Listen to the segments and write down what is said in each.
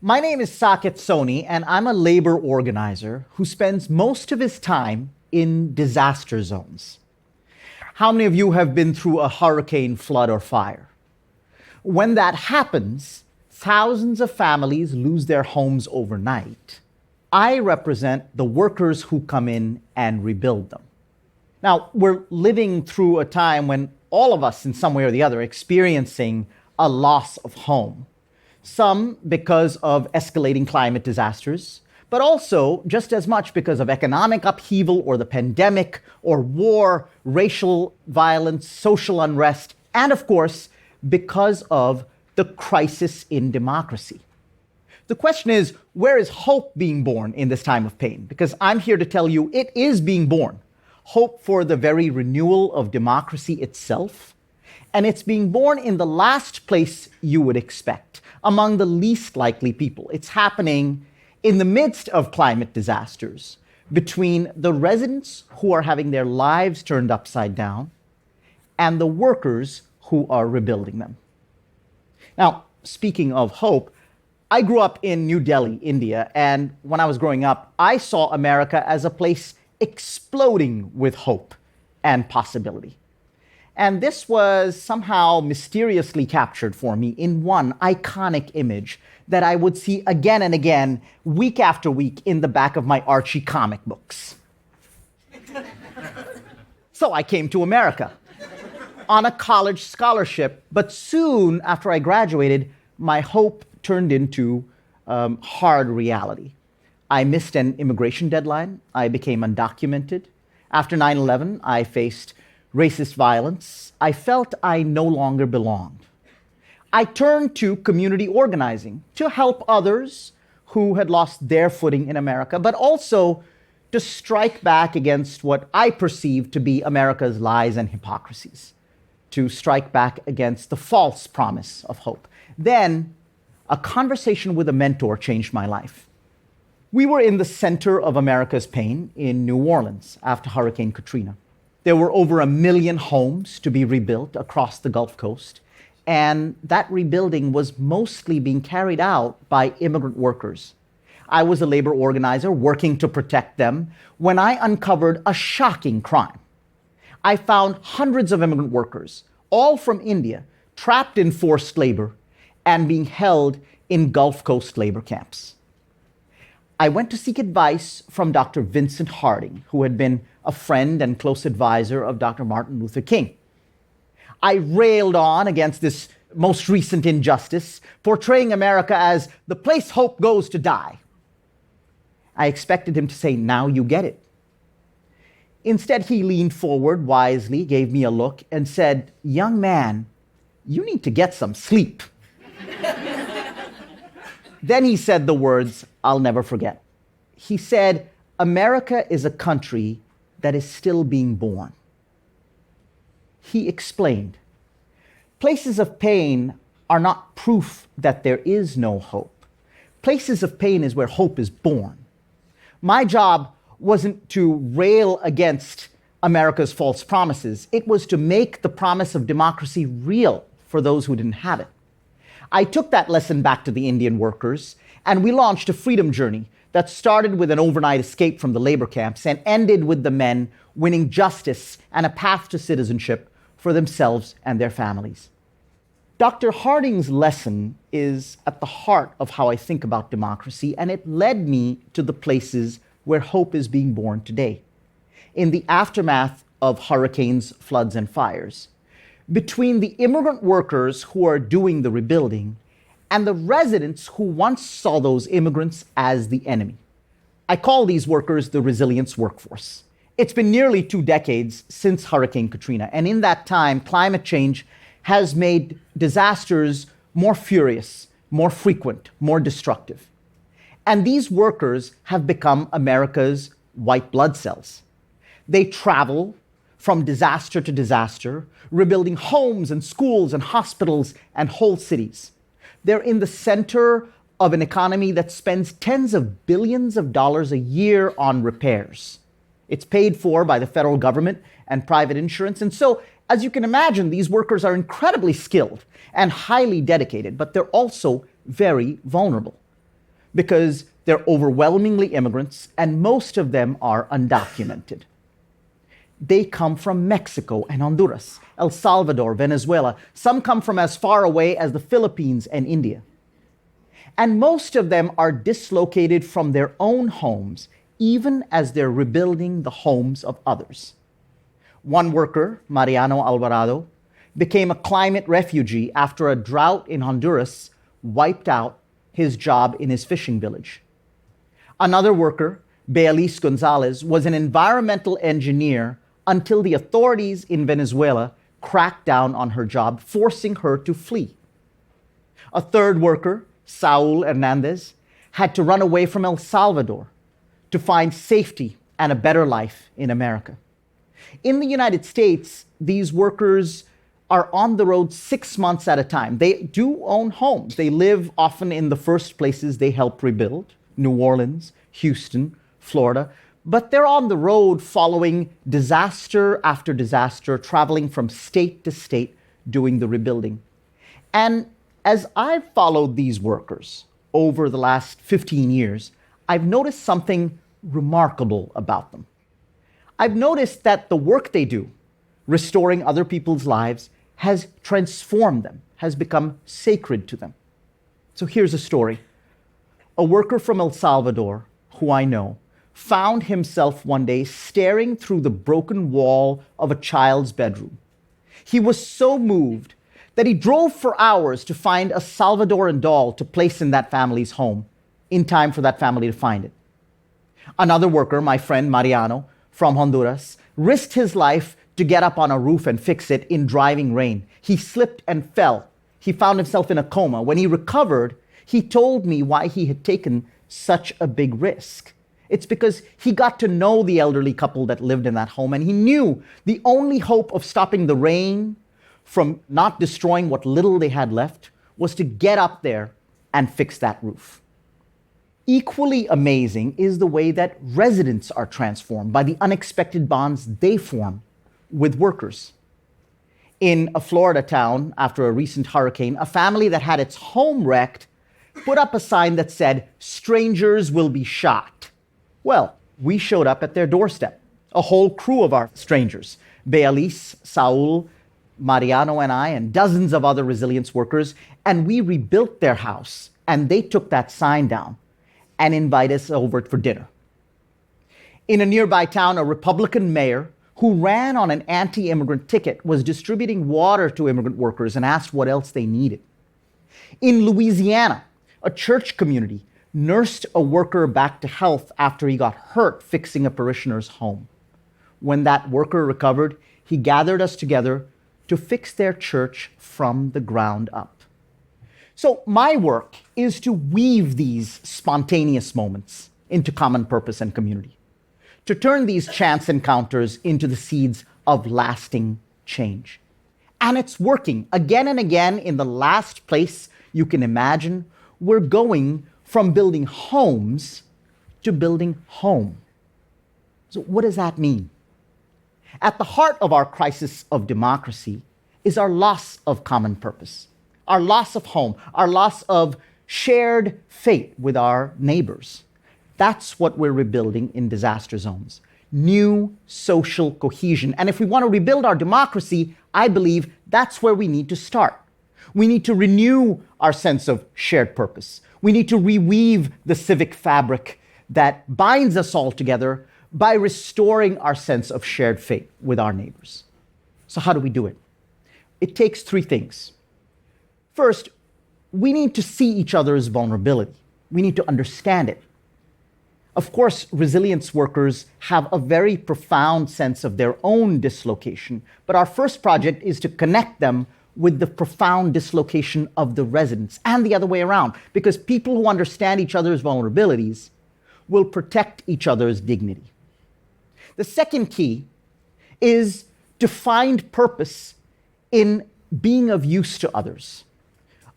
My name is Saket Soni, and I'm a labor organizer who spends most of his time in disaster zones. How many of you have been through a hurricane, flood, or fire? When that happens, thousands of families lose their homes overnight. I represent the workers who come in and rebuild them. Now, we're living through a time when all of us, in some way or the other, are experiencing a loss of home. Some because of escalating climate disasters, but also just as much because of economic upheaval or the pandemic or war, racial violence, social unrest, and of course, because of the crisis in democracy. The question is, where is hope being born in this time of pain? Because I'm here to tell you it is being born. Hope for the very renewal of democracy itself. And it's being born in the last place you would expect, among the least likely people. It's happening in the midst of climate disasters, between the residents who are having their lives turned upside down and the workers who are rebuilding them. Now, speaking of hope, I grew up in New Delhi, India, and when I was growing up, I saw America as a place exploding with hope and possibility. And this was somehow mysteriously captured for me in one iconic image that I would see again and again, week after week, in the back of my Archie comic books. So I came to America on a college scholarship, but soon after I graduated, my hope turned into hard reality. I missed an immigration deadline. I became undocumented. After 9/11, I faced racist violence. I felt I no longer belonged. I turned to community organizing to help others who had lost their footing in America, but also to strike back against what I perceived to be America's lies and hypocrisies, to strike back against the false promise of hope. Then, a conversation with a mentor changed my life. We were in the center of America's pain in New Orleans after Hurricane Katrina. There were over 1 million homes to be rebuilt across the Gulf Coast, and that rebuilding was mostly being carried out by immigrant workers. I was a labor organizer working to protect them when I uncovered a shocking crime. I found hundreds of immigrant workers, all from India, trapped in forced labor and being held in Gulf Coast labor camps. I went to seek advice from Dr. Vincent Harding, who had been a friend and close advisor of Dr. Martin Luther King. I railed on against this most recent injustice, portraying America as the place hope goes to die. I expected him to say, "Now you get it." Instead, he leaned forward wisely, gave me a look, and said, "Young man, you need to get some sleep." Then he said the words I'll never forget. He said, "America is a country that is still being born." He explained, places of pain are not proof that there is no hope. Places of pain is where hope is born. My job wasn't to rail against America's false promises. It was to make the promise of democracy real for those who didn't have it. I took that lesson back to the Indian workers, and we launched a freedom journey that started with an overnight escape from the labor camps and ended with the men winning justice and a path to citizenship for themselves and their families. Dr. Harding's lesson is at the heart of how I think about democracy, and it led me to the places where hope is being born today. In the aftermath of hurricanes, floods, and fires, between the immigrant workers who are doing the rebuilding and the residents who once saw those immigrants as the enemy. I call these workers the resilience workforce. It's been nearly 2 decades since Hurricane Katrina, and in that time, climate change has made disasters more furious, more frequent, more destructive. And these workers have become America's white blood cells. They travel from disaster to disaster, rebuilding homes and schools and hospitals and whole cities. They're in the center of an economy that spends tens of billions of dollars a year on repairs. It's paid for by the federal government and private insurance. And so, as you can imagine, these workers are incredibly skilled and highly dedicated, but they're also very vulnerable. because they're overwhelmingly immigrants and most of them are undocumented. They come from Mexico and Honduras, El Salvador, Venezuela. Some come from as far away as the Philippines and India. And most of them are dislocated from their own homes, even as they're rebuilding the homes of others. One worker, Mariano Alvarado, became a climate refugee after a drought in Honduras wiped out his job in his fishing village. Another worker, Beatriz Gonzalez, was an environmental engineer until the authorities in Venezuela cracked down on her job, forcing her to flee. A third worker, Saul Hernandez, had to run away from El Salvador to find safety and a better life in America. In the United States, these workers are on the road 6 months at a time. They do own homes. They live often in the first places they help rebuild, New Orleans, Houston, Florida. But they're on the road following disaster after disaster, traveling from state to state, doing the rebuilding. And as I've followed these workers over the last 15 years, I've noticed something remarkable about them. I've noticed that the work they do, restoring other people's lives, has transformed them, has become sacred to them. So here's a story. A worker from El Salvador, who I know, found himself one day staring through the broken wall of a child's bedroom. He was so moved that he drove for hours to find a Salvadoran doll to place in that family's home, in time for that family to find it. Another worker, my friend Mariano from Honduras, risked his life to get up on a roof and fix it in driving rain. He slipped and fell. He found himself in a coma. When he recovered, he told me why he had taken such a big risk. It's because he got to know the elderly couple that lived in that home, and he knew the only hope of stopping the rain from not destroying what little they had left was to get up there and fix that roof. Equally amazing is the way that residents are transformed by the unexpected bonds they form with workers. In a Florida town, after a recent hurricane, a family that had its home wrecked put up a sign that said, "Strangers will be shot." Well, we showed up at their doorstep, a whole crew of our strangers, Beatriz, Saul, Mariano and I, and dozens of other resilience workers, and we rebuilt their house, and they took that sign down and invited us over for dinner. In a nearby town, a Republican mayor who ran on an anti-immigrant ticket was distributing water to immigrant workers and asked what else they needed. In Louisiana, a church community nursed a worker back to health after he got hurt fixing a parishioner's home. When that worker recovered, he gathered us together to fix their church from the ground up. So my work is to weave these spontaneous moments into common purpose and community, to turn these chance encounters into the seeds of lasting change. And it's working. Again and again, in the last place you can imagine, we're going from building homes to building home. So what does that mean? At the heart of our crisis of democracy is our loss of common purpose, our loss of home, our loss of shared fate with our neighbors. That's what we're rebuilding in disaster zones. New social cohesion. And if we want to rebuild our democracy, I believe that's where we need to start. We need to renew our sense of shared purpose. We need to reweave the civic fabric that binds us all together by restoring our sense of shared fate with our neighbors. So how do we do it? It takes three things. First, we need to see each other's vulnerability. We need to understand it. Of course, resilience workers have a very profound sense of their own dislocation, but our first project is to connect them with the profound dislocation of the residents, and the other way around, because people who understand each other's vulnerabilities will protect each other's dignity. The second key is to find purpose in being of use to others.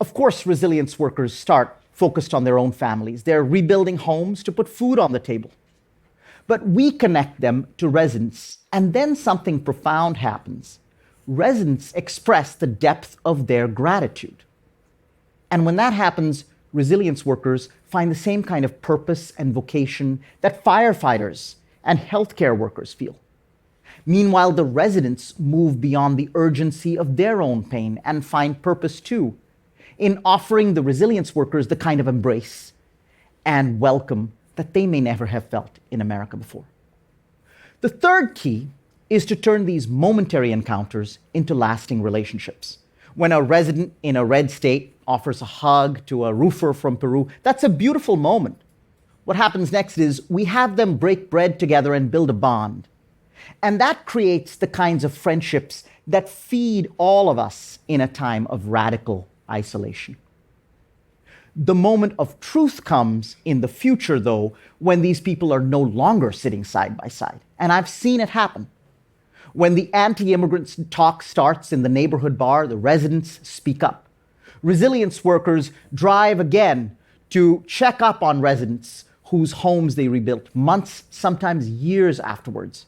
Of course, resilience workers start focused on their own families. They're rebuilding homes to put food on the table. But we connect them to residents, and then something profound happens. Residents express the depth of their gratitude. And when that happens, resilience workers find the same kind of purpose and vocation that firefighters and healthcare workers feel. Meanwhile, the residents move beyond the urgency of their own pain and find purpose too in offering the resilience workers the kind of embrace and welcome that they may never have felt in America before. The third key is to turn these momentary encounters into lasting relationships. When a resident in a red state offers a hug to a roofer from Peru, that's a beautiful moment. What happens next is we have them break bread together and build a bond. And that creates the kinds of friendships that feed all of us in a time of radical isolation. The moment of truth comes in the future, though, when these people are no longer sitting side by side. And I've seen it happen. When the anti-immigrant talk starts in the neighborhood bar, the residents speak up. Resilience workers drive again to check up on residents whose homes they rebuilt months, sometimes years afterwards.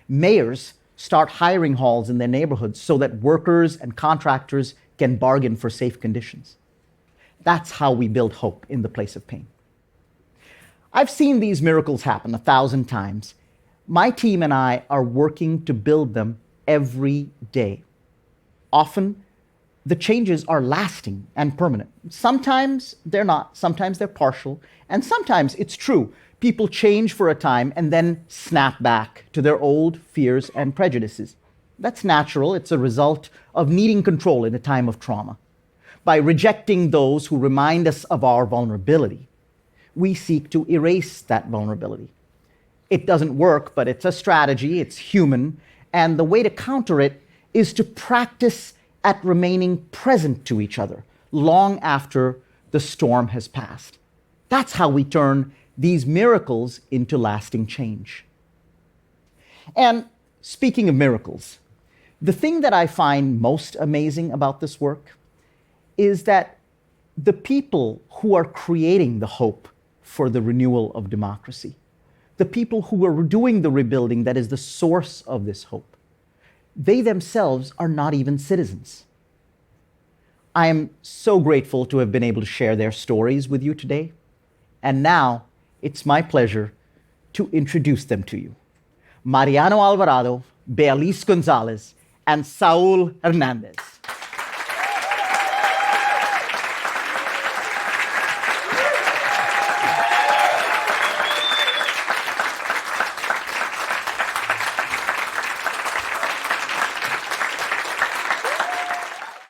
Mayors start hiring halls in their neighborhoods so that workers and contractors can bargain for safe conditions. That's how we build hope in the place of pain. I've seen these miracles happen 1,000 times. My team and I are working to build them every day. Often, the changes are lasting and permanent. Sometimes they're not, sometimes they're partial, and sometimes it's true. People change for a time and then snap back to their old fears and prejudices. That's natural. It's a result of needing control in a time of trauma. By rejecting those who remind us of our vulnerability, we seek to erase that vulnerability. It doesn't work, but it's a strategy, it's human, and the way to counter it is to practice at remaining present to each other long after the storm has passed. That's how we turn these miracles into lasting change. And speaking of miracles, the thing that I find most amazing about this work is that the people who are creating the hope for the renewal of democracy, the people who are doing the rebuilding that is the source of this hope, they themselves are not even citizens. I am so grateful to have been able to share their stories with you today. And now it's my pleasure to introduce them to you. Mariano Alvarado, Beatriz Gonzalez, and Saul Hernandez.